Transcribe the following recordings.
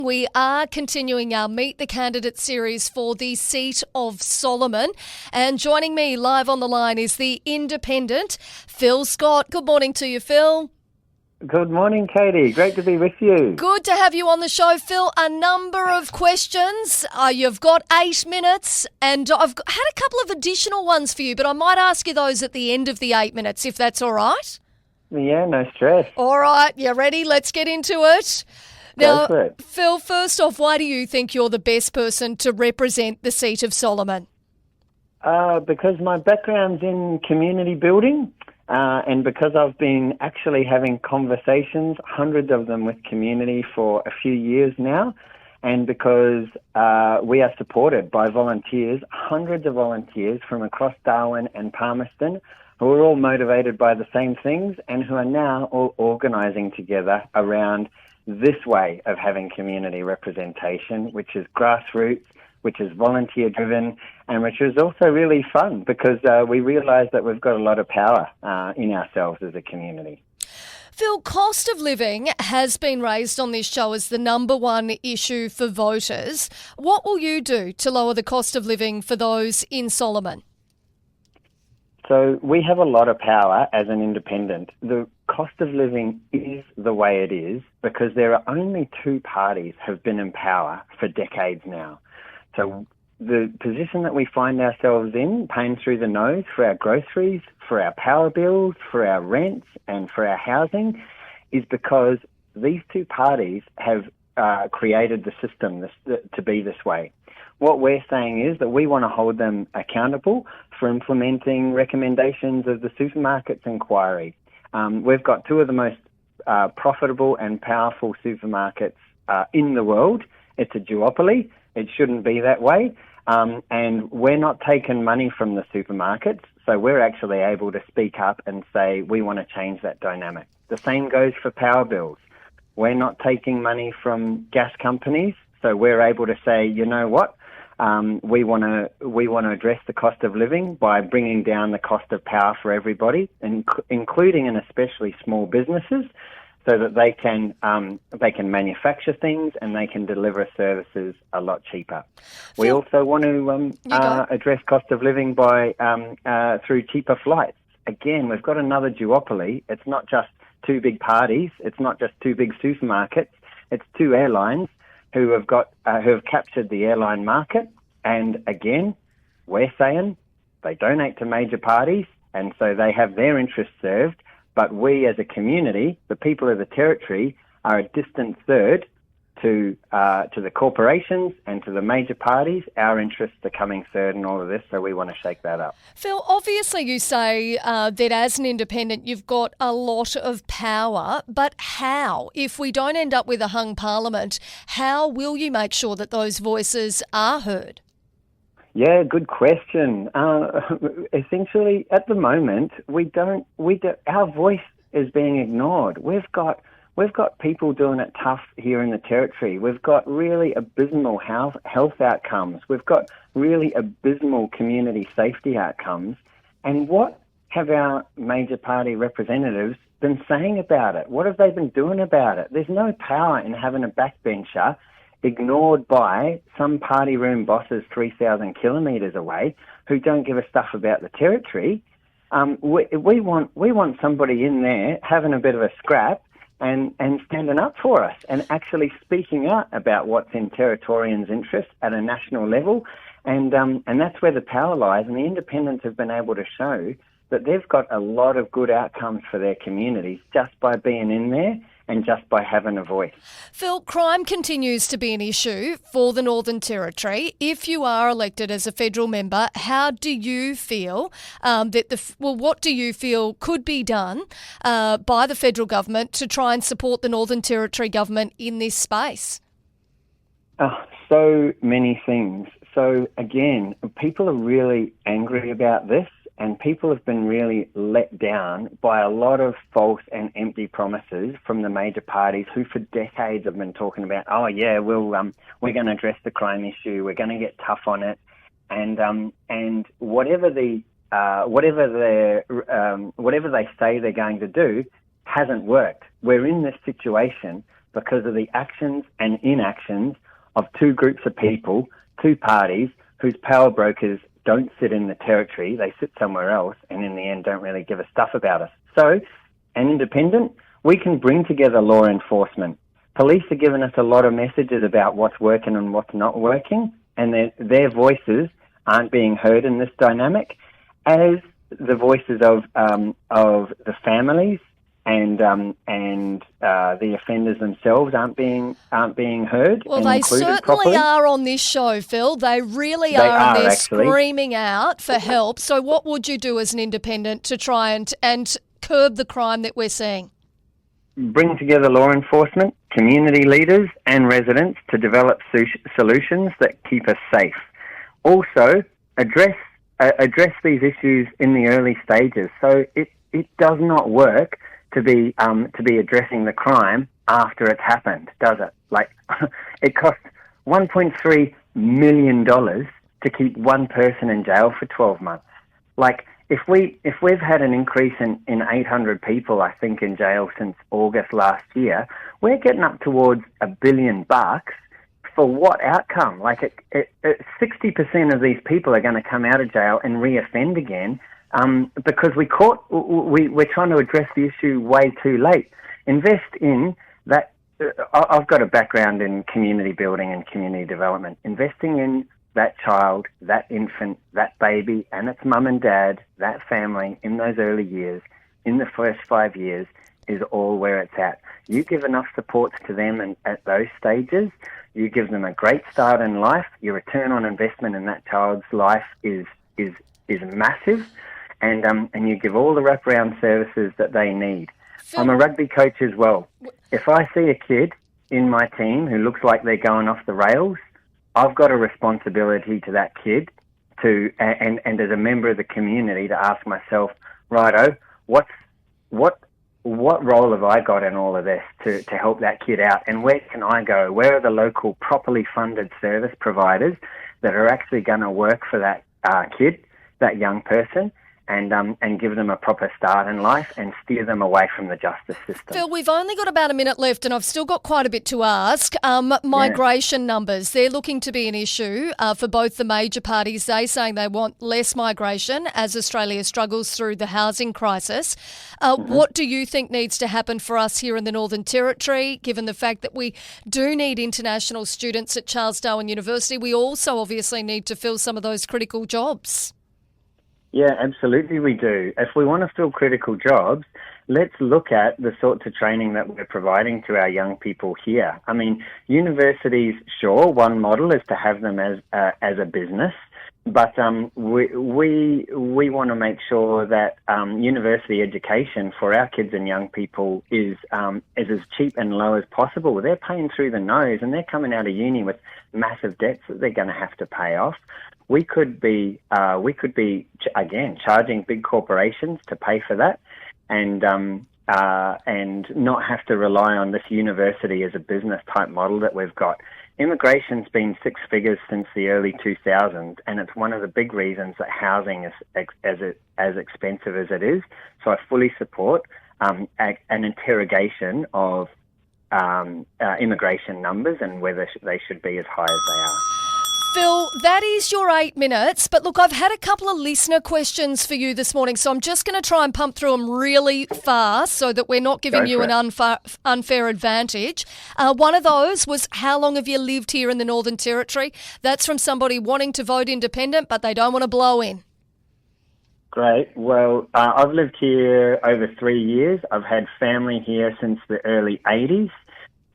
We are continuing our Meet the Candidate series for the seat of Solomon. And joining me live on the line is the independent Phil Scott. Good morning to you, Phil. Good morning, Katie. Great to be with you. Good to have you on the show, Phil. A number of questions. You've got 8 minutes, and I've had a couple of additional ones for you, but I might ask you those at the end of the 8 minutes, if that's all right. Yeah, no stress. All right, you ready? Let's get into it. Now, Phil, first off, why do you think you're the best person to represent the seat of Solomon? Because my background's in community building, and because I've been actually having conversations, hundreds of them with community for a few years now, and because we are supported by volunteers, hundreds of volunteers from across Darwin and Palmerston, who are all motivated by the same things and who are now all organising together around this way of having community representation, which is grassroots, which is volunteer-driven, and which is also really fun because we realise that we've got a lot of power in ourselves as a community. Phil, cost of living has been raised on this show as the number one issue for voters. What will you do to lower the cost of living for those in Solomon? So we have a lot of power as an independent. The cost of living is the way it is because there are only two parties have been in power for decades now. So the position that we find ourselves in, paying through the nose for our groceries, for our power bills, for our rents and for our housing, is because these two parties have created the system to be this way. What we're saying is that we want to hold them accountable for implementing recommendations of the supermarkets inquiry. We've got two of the most profitable and powerful supermarkets in the world. It's a duopoly. It shouldn't be that way. And we're not taking money from the supermarkets, so we're actually able to speak up and say we want to change that dynamic. The same goes for power bills. We're not taking money from gas companies, so we're able to say, you know what? We want to address the cost of living by bringing down the cost of power for everybody, including and especially small businesses, so that they can manufacture things and they can deliver services a lot cheaper. We also want to address cost of living by through cheaper flights. Again, we've got another duopoly. It's not just two big parties. It's not just two big supermarkets. It's two airlines who have captured the airline market, and again, we're saying they donate to major parties, and so they have their interests served. But we, as a community, the people of the territory, are a distant third to the corporations and to the major parties. Our interests are coming third in all of this, so we want to shake that up. Phil, obviously you say that as an independent you've got a lot of power, but how? If we don't end up with a hung parliament, how will you make sure that those voices are heard? Yeah, good question. Essentially, at the moment, our voice is being ignored. We've got people doing it tough here in the territory. We've got really abysmal health outcomes. We've got really abysmal community safety outcomes. And what have our major party representatives been saying about it? What have they been doing about it? There's no power in having a backbencher ignored by some party room bosses 3,000 kilometres away who don't give a stuff about the territory. We want somebody in there having a bit of a scrap and standing up for us and actually speaking out about what's in Territorians' interests at a national level. And that's where the power lies. And the independents have been able to show that they've got a lot of good outcomes for their communities just by being in there and just by having a voice. Phil, crime continues to be an issue for the Northern Territory. If you are elected as a federal member, how do you feel what do you feel could be done by the federal government to try and support the Northern Territory government in this space? So many things. So again, people are really angry about this. And people have been really let down by a lot of false and empty promises from the major parties who for decades have been talking about, oh yeah, we're going to address the crime issue, we're going to get tough on it, and whatever they say they're going to do hasn't worked. We're in this situation because of the actions and inactions of two groups of people, two parties, whose power brokers don't sit in the territory, they sit somewhere else, and in the end don't really give a stuff about us. So, an independent, we can bring together law enforcement. Police are giving us a lot of messages about what's working and what's not working, and their voices aren't being heard in this dynamic, as the voices of the families and the offenders themselves aren't being heard. Well, and they included certainly properly. are on this show, Phil. They really are, and they're screaming out for help. So what would you do as an independent to try and curb the crime that we're seeing? Bring together law enforcement, community leaders and residents to develop solutions that keep us safe. Also, address these issues in the early stages. So it does not work to be addressing the crime after it's happened, does it? Like, it costs $1.3 million to keep one person in jail for 12 months. Like, if we've had an increase in 800 people, I think, in jail since August last year, we're getting up towards $1 billion for what outcome? Like, 60% of these people are going to come out of jail and reoffend again, because we're trying to address the issue way too late. Invest in that. I've got a background in community building and community development. Investing in that child, that infant, that baby, and its mum and dad, that family, in those early years, in the first 5 years, is all where it's at. You give enough supports to them and at those stages, you give them a great start in life, your return on investment in that child's life is massive, and you give all the wraparound services that they need. I'm a rugby coach as well. If I see a kid in my team who looks like they're going off the rails, I've got a responsibility to that kid and as a member of the community to ask myself, righto, what role have I got in all of this to help that kid out, and where can I go? Where are the local properly funded service providers that are actually going to work for that kid, that young person, and give them a proper start in life and steer them away from the justice system. Phil, we've only got about a minute left and I've still got quite a bit to ask. Migration numbers, they're looking to be an issue for both the major parties. They're saying they want less migration as Australia struggles through the housing crisis. What do you think needs to happen for us here in the Northern Territory, given the fact that we do need international students at 𝘛𝘦𝘢𝘭 University? We also obviously need to fill some of those critical jobs. Yeah, absolutely we do. If we want to fill critical jobs, let's look at the sorts of training that we're providing to our young people here. I mean, universities, sure, one model is to have them as a business, but we want to make sure that university education for our kids and young people is as cheap and low as possible. They're paying through the nose and they're coming out of uni with massive debts that they're going to have to pay off. We could be again charging big corporations to pay for that, and not have to rely on this university as a business type model that we've got. Immigration's been six figures since the early 2000s, and it's one of the big reasons that housing is as expensive as it is. So I fully support an interrogation of immigration numbers and whether they should be as high as they are. Phil, that is your 8 minutes. But look, I've had a couple of listener questions for you this morning, so I'm just going to try and pump through them really fast so that we're not giving you an unfair advantage. One of those was, how long have you lived here in the Northern Territory? That's from somebody wanting to vote independent, but they don't want to blow in. Great. Well, I've lived here over 3 years. I've had family here since the early 80s.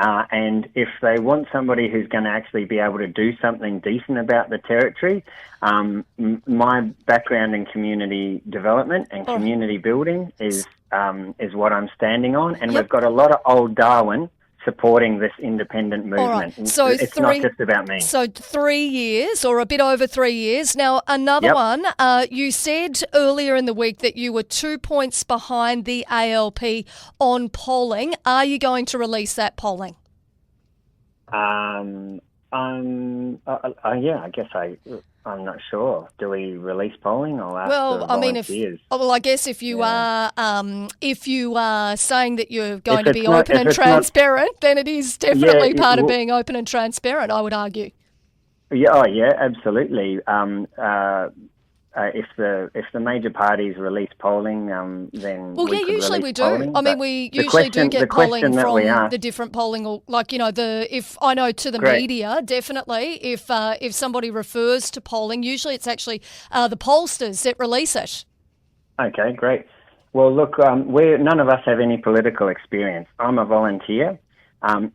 And if they want somebody who's going to actually be able to do something decent about the territory, my background in community development and community building is what I'm standing on. And we've got a lot of old Darwin supporting this independent movement. Right. So it's not just about me. So 3 years, or a bit over 3 years. Now, another one, you said earlier in the week that you were 2 points behind the ALP on polling. Are you going to release that polling? Yeah, I guess I'm not sure. Do we release polling or ask the Well, I mean, volunteers? I guess if you are saying that you're going to be not- open if and it's not- transparent, then it is definitely Yeah, part of well- being open and transparent, I would argue. Yeah, oh yeah, absolutely. If the major parties release polling, then Well, we yeah, could usually release we do. polling, I mean, but we the usually do question- get the polling question that from we asked- the different polling, or like if I know to the Great. media, definitely. If somebody refers to polling, usually it's actually the pollsters that release it. Okay, great. Well, look, none of us have any political experience. I'm a volunteer.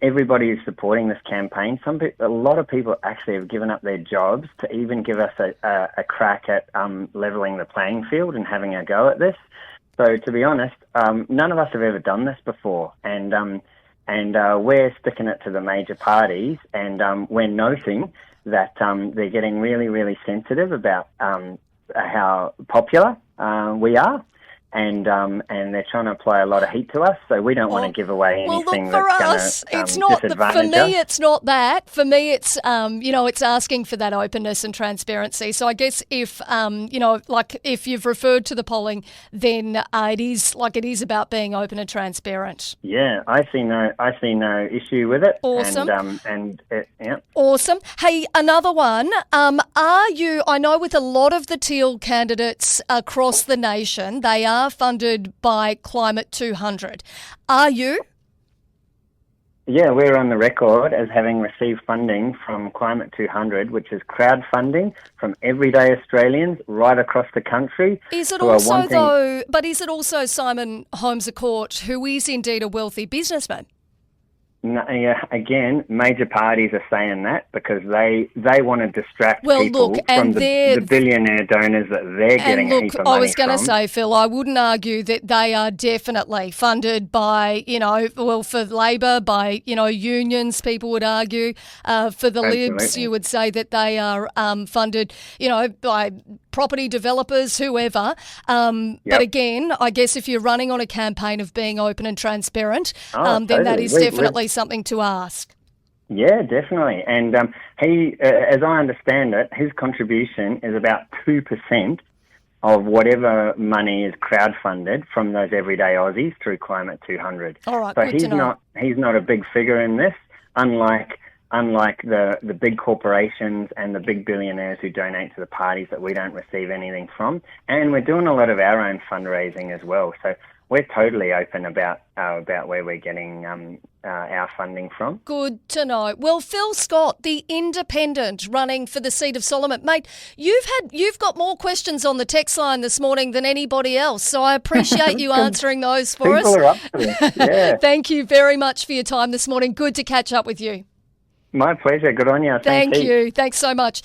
Everybody is supporting this campaign. A lot of people actually have given up their jobs to even give us a crack at levelling the playing field and having a go at this. So, to be honest, none of us have ever done this before, and we're sticking it to the major parties, and we're noting that they're getting really, really sensitive about how popular we are. And they're trying to apply a lot of heat to us, so we don't want to give away anything well, look, for that's going us, to it's not. disadvantage For me, us. it's not that. For me, it's it's asking for that openness and transparency. So I guess if if you've referred to the polling, then it is about being open and transparent. Yeah, I see no issue with it. Awesome. Yeah. Awesome. Hey, another one. I know with a lot of the Teal candidates across the nation, they are funded by 𝘛𝘦𝘢𝘭. Are you? Yeah, we're on the record as having received funding from 𝘛𝘦𝘢𝘭, which is crowdfunding from everyday Australians right across the country. Is it also is it also 𝘛𝘦𝘢𝘭 who is indeed a wealthy businessman? No, yeah, again, major parties are saying that because they want to distract people from the billionaire donors that they're getting a heap of money from. I was going to say, Phil, I wouldn't argue that they are definitely funded by, for Labor, by, unions, people would argue. For the Libs, you would say that they are funded, by property developers, whoever. But again, I guess if you're running on a campaign of being open and transparent, then that is definitely something to ask. Yeah, definitely. And he, as I understand it, his contribution is about 2% of whatever money is crowdfunded from those everyday Aussies through 𝘛𝘦𝘢𝘭. All right, so good to know. He's not a big figure in this, unlike the big corporations and the big billionaires who donate to the parties that we don't receive anything from. And we're doing a lot of our own fundraising as well. So we're totally open about where we're getting our funding from. Good to know. Well, Phil Scott, the independent running for the seat of Solomon, mate, you've got more questions on the text line this morning than anybody else, so I appreciate you answering those for us. People are up to this. Yeah. Thank you very much for your time this morning. Good to catch up with you. My pleasure. Good on you. Thank you. Thanks so much.